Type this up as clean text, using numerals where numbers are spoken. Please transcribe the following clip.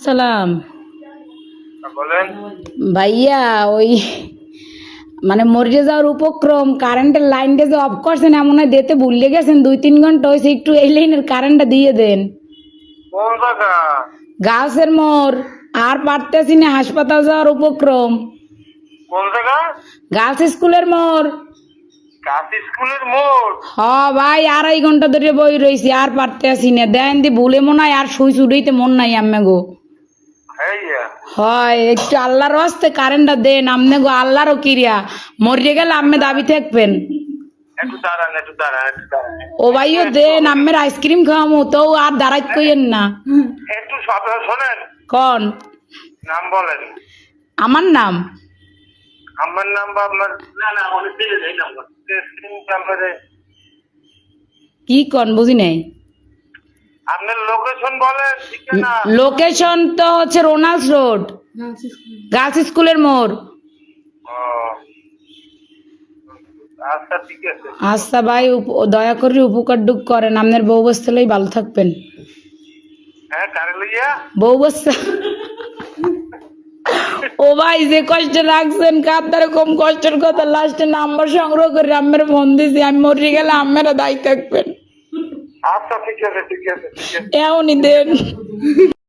সালাম বলেন। ভাইয়া, ওই মানে মরে যাওয়ার উপক্রম, কারেন্টের লাইনটা যে অফ করছেন এমন হয় দিতে ভুলে গেছেন, 2-3 ঘন্টা হয়েছে, একটু এই লাইনের কারেন্টটা দিয়ে দেন। কোন জায়গা? গাছের মোড়, আর পারতেছি না, হাসপাতাল যাওয়ার উপক্রম। কোন জায়গা? গার্লস স্কুলের মোড়। কাশ স্কুলের মোড়। হ ভাই, 2.5 ঘন্টা ধরে বই রয়েছি, আর পারতেছি না, দেন দি ভুলে মনে হয় আর সুই ছুটাইতে মন নাই আম্মে গো। হ্যাঁ, হয় একটু আল্লাহর হস্তে কারেন্টটা দেন আমনে গো, আল্লাহরও কিরিয়া, মরিয়ে গেলে আম্মে দাবি থাকবেন। একটু দাঁড়ান। ও ভাইও দেন, আম্মের আইসক্রিম খাওয়ামু তো আর দাঁড়াইত কইেন না। একটু শোনেন। কন নাম বলেন। আমার নাম? আমার নাম বা আপনার? না অনেক দিলে এই নাম্বার নাম্বারে। কি কন বুঝি নাই। আপনার লোকেশন বলেন, ঠিকানা। লোকেশন তো হচ্ছে রোনাল্ডস রোড, গার্লস স্কুলের মোড়। ও, আচ্ছা ঠিক আছে। আচ্ছা ভাই, দয়া করে উপকার ডুক করেন, আপনার বউ বস্তালেই ভালো থাকবেন। হ্যাঁ, কারে লইয়া? বউ বস্তা। ও ভাই, যে কষ্ট রাখছেন কার কম কষ্টের কথা, লাস্টে নাম্বার সংগ্রহ করে আম্মের ফোন দিছি, আমি মরে গেলে আম্মেরা দায়ী থাকবেন। আচ্ছা ঠিক আছে। এমনই দেন।